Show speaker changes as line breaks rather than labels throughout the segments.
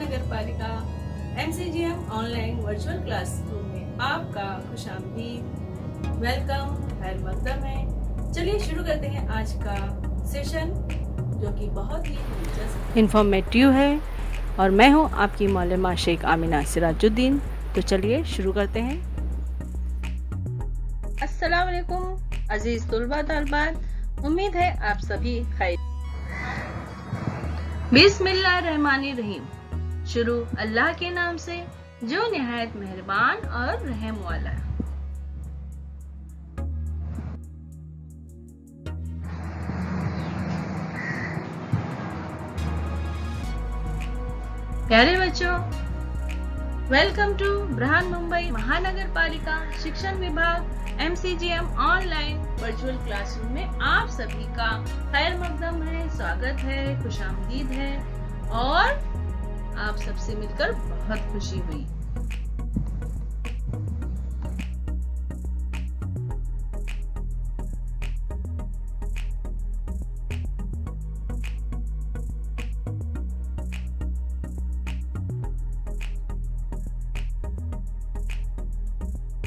महानगर पालिका MCGM online virtual classroom में आपका खुशामदीद, वेलकम, खैर मकदम है। चलिए शुरू करते हैं आज का सेशन, जो कि बहुत ही दिलचस्प
इंफॉर्मेटिव है और मैं हूं आपकी मौलमा शेख आमिना सिराजुद्दीन। तो चलिए शुरू करते हैं। अस्सलाम वालेकुम अजीज तुलबा तलबात, उम्मीद है आप सभी खैर। बिस्मिल्लाहिर्रहमानिर्रहीम। शुरू अल्लाह के नाम से जो निहायत मेहरबान और रहम वाला। प्यारे बच्चों, वेलकम टू ब्रहान मुंबई महानगर पालिका शिक्षण विभाग MCGM ऑनलाइन वर्चुअल क्लासरूम में आप सभी का खैर मकदम है, स्वागत है, खुशामदीद है और आप सबसे मिलकर बहुत खुशी हुई।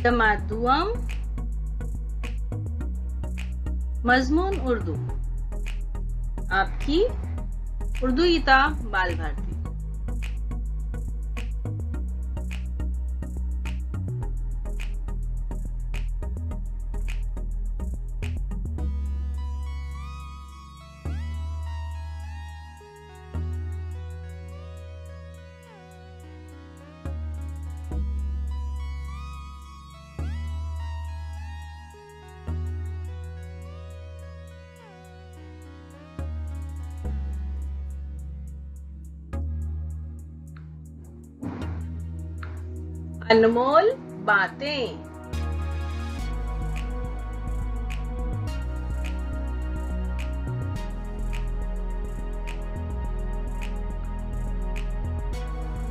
जमात दुआम मजमून उर्दू, आपकी उर्दू किताब बाल भारती। अनमोल बातें।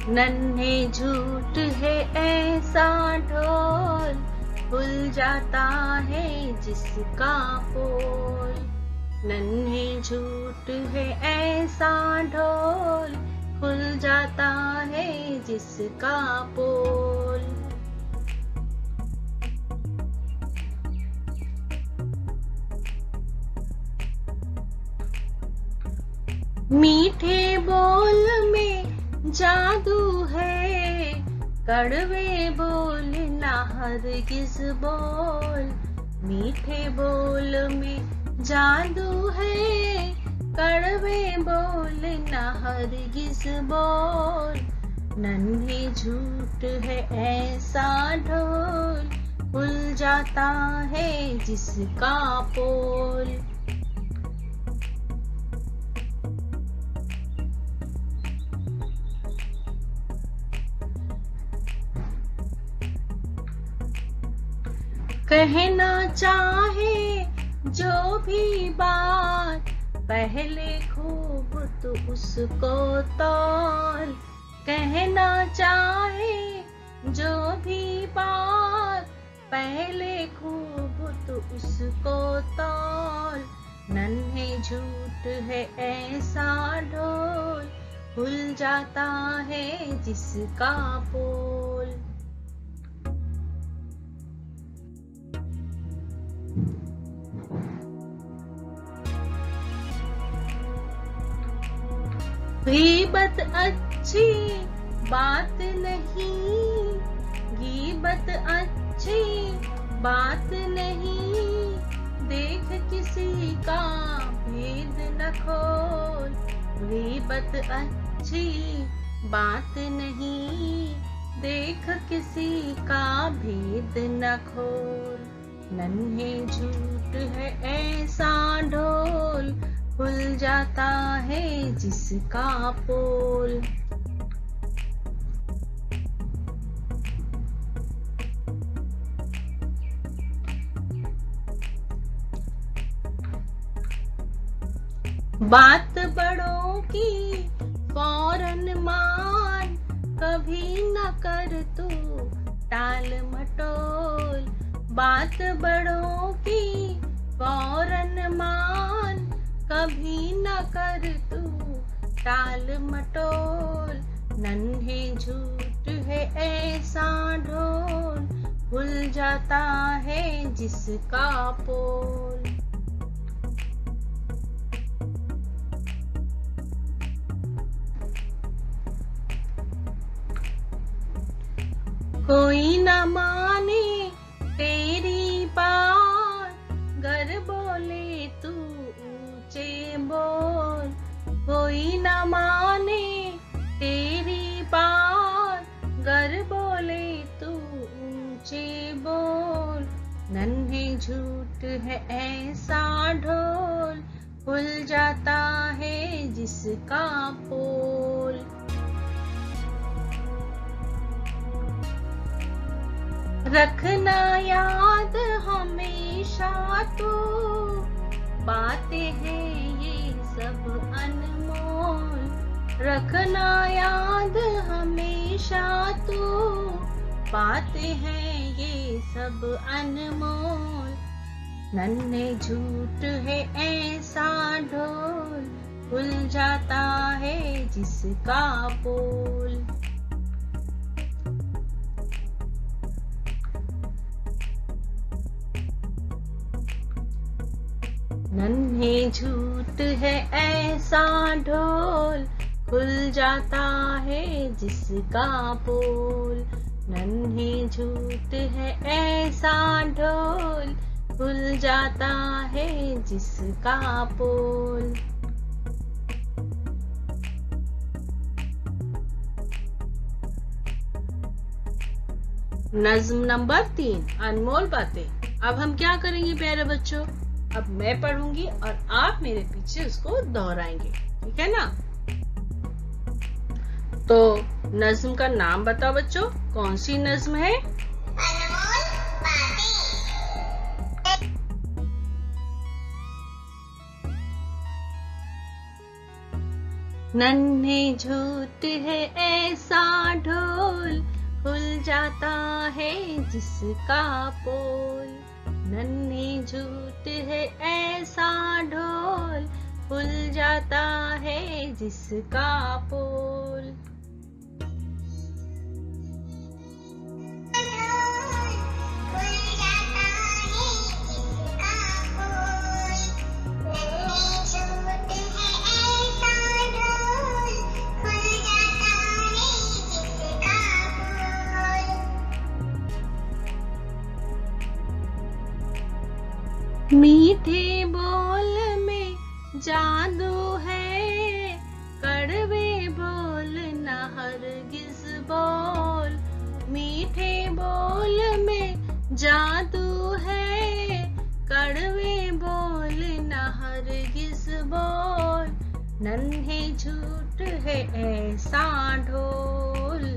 नन्हे झूठ है ऐसा ढोल, खुल जाता है जिसका पोल। नन्हे झूठ है ऐसा ढोल, खुल जाता है जिसका पोल। मीठे बोल में जादू है, कड़वे बोल ना हरगिज बोल। मीठे बोल में जादू है, कड़वे बोल ना हरगिज बोल। नन्हे झूठ है ऐसा ढोल, खुल जाता है जिसका पोल। कहना चाहे जो भी बात, पहले खूब तो उसको तौल। कहना चाहे जो भी बात, पहले खूब तो उसको तौल। नन्हे झूठ है ऐसा ढोल, खुल जाता है जिसका पोल। गीबत अच्छी बात नहीं, गीबत अच्छी बात नहीं। देख किसी का भेद न खोल, गीबत अच्छी बात नहीं। देख किसी का भेद न खोल। नन्हे झूठ है ऐसा ढोल, खुल जाता है जिसका पोल। बात बड़ों की फौरन मान, कभी न कर तू टाल मटोल। बात बड़ों की फौरन मान, कभी न कर तू टाल मटोल। नन्हे झूठ है ऐसा ढोल, खुल जाता है जिसका पोल। कोई न माने तेरी बात, गर बोले तू ऊंचे बोल। कोई न माने तेरी बात, गर बोले तू ऊंचे बोल। नन्हे झूठ है ऐसा ढोल, खुल जाता है जिसका पोल। रखना याद हमेशा तू, बातें हैं ये सब अनमोल। रखना याद हमेशा तू, बातें हैं ये सब अनमोल। नन्हे झूठ है ऐसा ढोल, खुल जाता है जिसका पोल। नन्हे झूठ है ऐसा ढोल, खुल जाता है जिसका पोल। नन्हे झूठ है ऐसा ढोल, खुल जाता है जिसका पोल। नज्म नंबर 3, अनमोल बातें। अब हम क्या करेंगे प्यारे बच्चों, अब मैं पढ़ूंगी और आप मेरे पीछे उसको दोहराएंगे, ठीक है ना। तो नज्म का नाम बताओ बच्चों, कौन सी नज्म है?
अनमोल बातें।
नन्हे झूठ है ऐसा ढोल, खुल जाता है जिसका पोल। नन्हे झूठ है ऐसा ढोल, खुल जाता है जिसका पोल। मीठे बोल में जादू है, कड़वे बोल न हरगिज बोल। मीठे बोल में जादू है, कड़वे बोल न हरगिज बोल। नन्हे झूठ है ऐसा ढोल,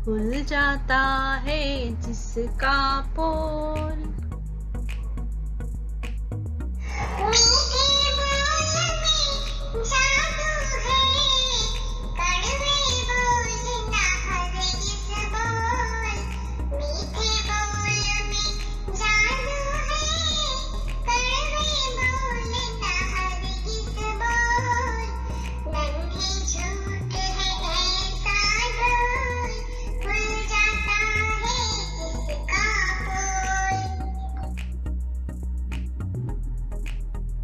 खुल जाता है जिसका पोल।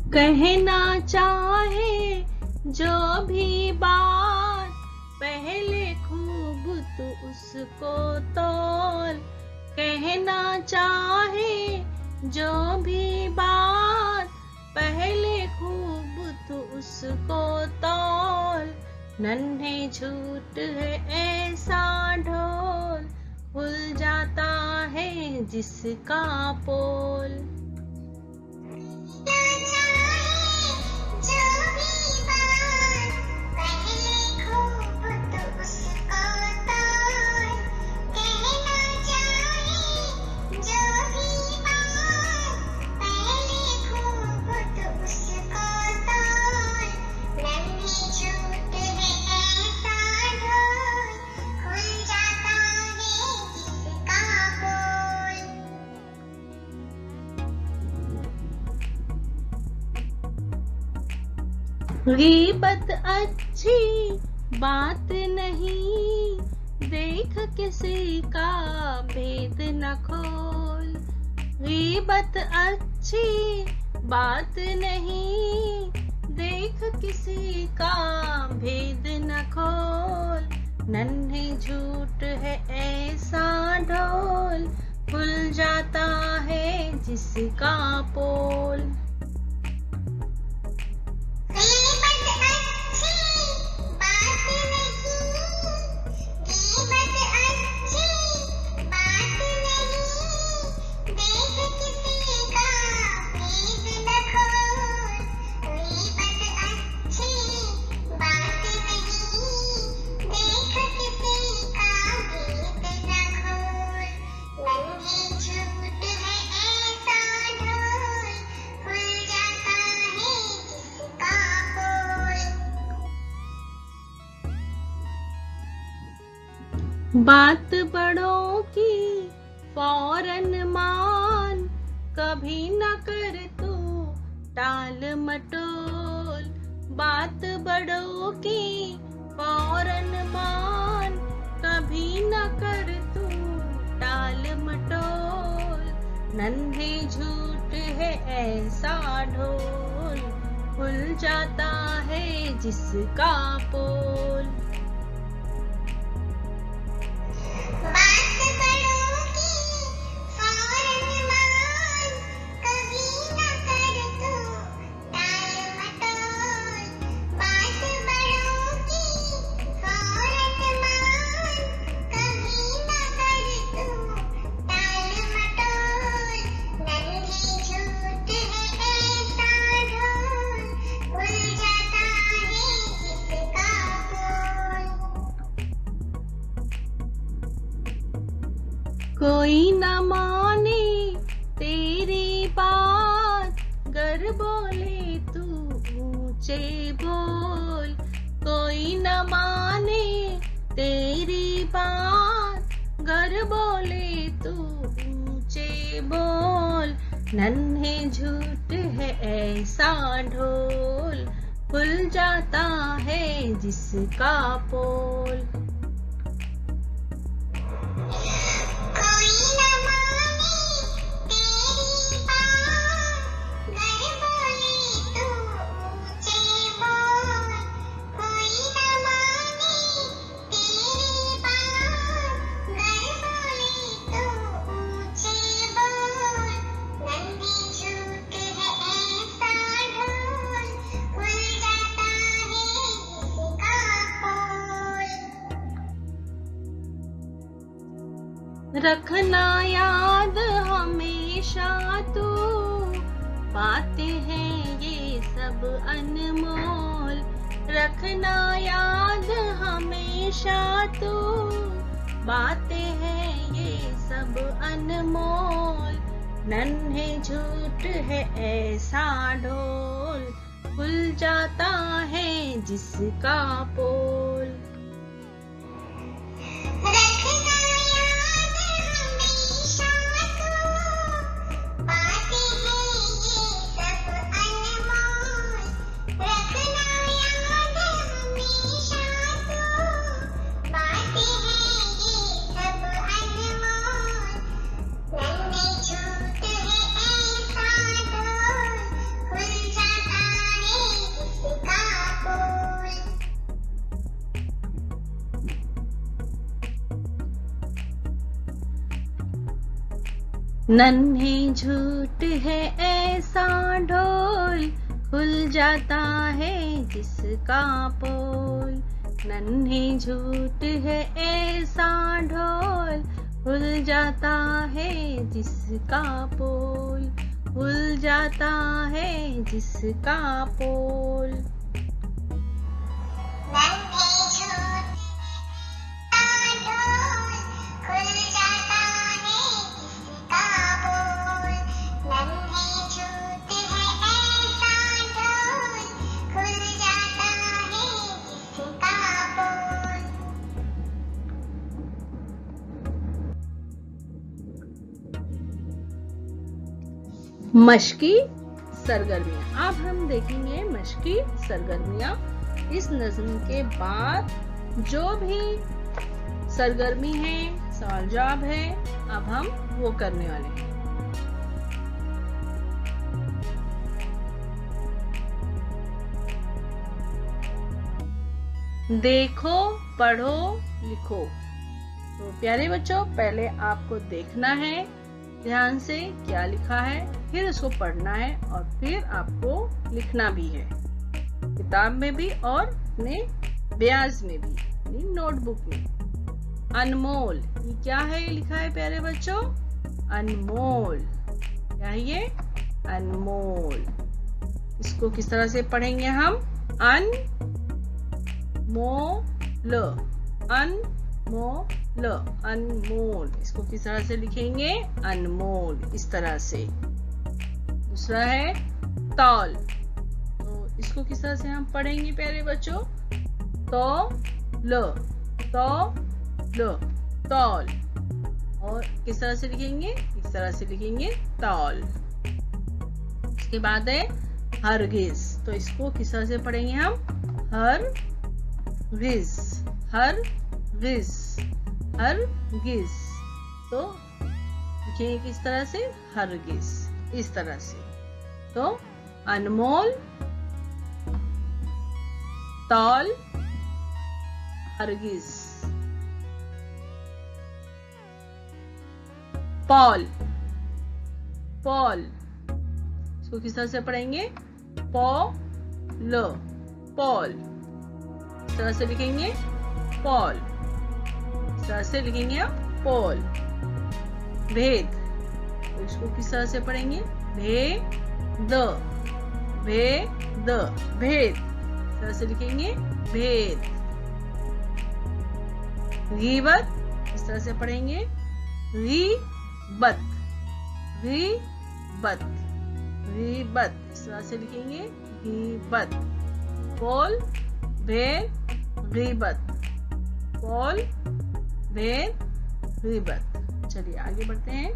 कहना चाहे जो भी बात, पहले खूब तू उसको तोल। कहना चाहे जो भी बात, पहले खूब तू उसको तोल। नन्हे झूठ है ऐसा ढोल, खुल जाता है जिसका पोल। गीबत अच्छी बात नहीं, देख किसी का भेद न खोल। गीबत अच्छी बात नहीं, देख किसी का भेद न खोल। नन्हे झूठ है ऐसा ढोल, खुल जाता है जिसका पोल। बात बड़ों की फौरन मान, कभी न कर तू टाल मटोल। बात बड़ों की फौरन मान, कभी न कर तू टाल मटोल। नन्हे झूठ है ऐसा ढोल, खुल जाता है जिसका पोल। कोई न माने तेरी बात, गर बोले तू ऊंचे बोल। कोई न माने तेरी बात, गर बोले तू ऊंचे बोल। नन्हे झूठ है ऐसा ढोल, खुल जाता है जिसका पोल। रखना याद हमेशा तू, बातें हैं ये सब अनमोल। रखना याद हमेशा तू, बातें हैं ये सब अनमोल। नन्हे झूठ है ऐसा ढोल, खुल जाता है जिसका पोल। नन्हे झूठ है ऐसा ढोल, खुल जाता है जिसका पोल। नन्हे झूठ है ऐसा ढोल, खुल जाता है जिसका पोल। खुल जाता है जिसका पोल। मशकी सरगर्मियां। अब हम देखेंगे मशकी सरगर्मियां। इस नज्म के बाद जो भी सरगर्मी है, सवाल जवाब है, अब हम वो करने वाले हैं। देखो, पढ़ो, लिखो। तो प्यारे बच्चों, पहले आपको देखना है ध्यान से क्या लिखा है, फिर उसको पढ़ना है और फिर आपको लिखना भी है, किताब में भी और अपने ब्याज में भी, अपनी नोटबुक में। अनमोल, ये क्या है, ये लिखा है प्यारे बच्चों, अनमोल। क्या है ये, अनमोल। इसको किस तरह से पढ़ेंगे हम, अनमोल, अनमोल, अनमोल। इसको किस तरह से लिखेंगे, अनमोल, इस तरह से। दूसरा है तौल, तो इसको किस तरह से हम पढ़ेंगे प्यारे बच्चों, तौल, तौल। और किस तरह से लिखेंगे, इस तरह से लिखेंगे तौल। इसके बाद है हरगिज, तो इसको किस तरह से पढ़ेंगे हम, हरगिज, हरगिज, हरगिज। तो लिखेंगे किस तरह से, हरगिज, इस तरह से। तो अनमोल, तौल, हरगिज। पॉल, पॉल, इसको किस तरह से पढ़ेंगे, पॉल, पॉल, इस तरह से लिखेंगे पॉल, इस तरह से लिखेंगे आप पॉल। भेद, तो इसको किस तरह से पढ़ेंगे, भेद, भेद, भेद, इस तरह से लिखेंगे भेद। गीबत, इस तरह से पढ़ेंगे गीबत, गीबत, गीबत, इस तरह से लिखेंगे गीबत। कौल, भेद, गीबत, कौल, भेद, गीबत। चलिए आगे बढ़ते हैं।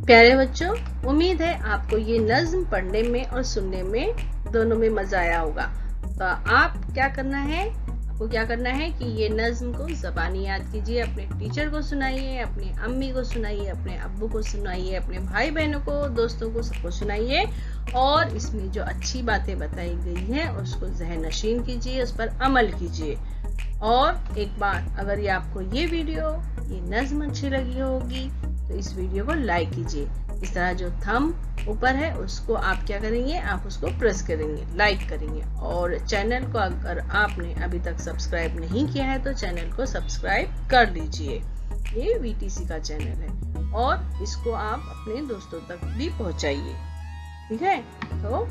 प्यारे बच्चों, उम्मीद है आपको ये नज्म पढ़ने में और सुनने में दोनों में मजा आया होगा। तो आप क्या करना है, आपको क्या करना है कि ये नज्म को ज़बानी याद कीजिए, अपने टीचर को सुनाइए, अपनी अम्मी को सुनाइए, अपने अब्बू को सुनाइए, अपने भाई बहनों को, दोस्तों को, सबको सुनाइए। और इसमें जो अच्छी बातें बताई गई हैं उसको ज़हन नशीन कीजिए, उस पर अमल कीजिए। और एक बात, अगर ये आपको ये वीडियो, ये नज्म अच्छी लगी होगी तो इस वीडियो को लाइक कीजिए। इस तरह जो थंब ऊपर है उसको आप क्या करेंगे, आप उसको प्रेस करेंगे, लाइक करेंगे। और चैनल को अगर आपने अभी तक सब्सक्राइब नहीं किया है तो चैनल को सब्सक्राइब कर लीजिए। ये VTC का चैनल है और इसको आप अपने दोस्तों तक भी पहुंचाइए। ठीक है, तो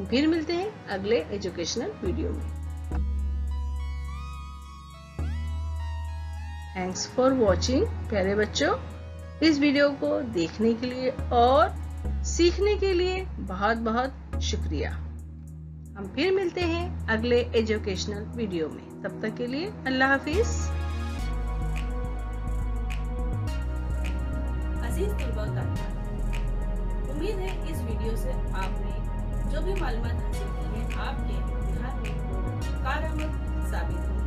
फिर मिलते हैं अगले एजुकेशनल वीडियो में। Thanks for watching. प्यारे बच्चों, इस वीडियो को देखने के लिए और सीखने के लिए बहुत बहुत शुक्रिया। हम फिर मिलते हैं अगले एजुकेशनल वीडियो में। तब तक के लिए अल्लाह हाफिज।
अजीज तलबा तालिबात, उम्मीद है इस वीडियो से आपने जो भी मालूमात हासिल की है आपके इम्तिहान में वो कारआमद साबित हो।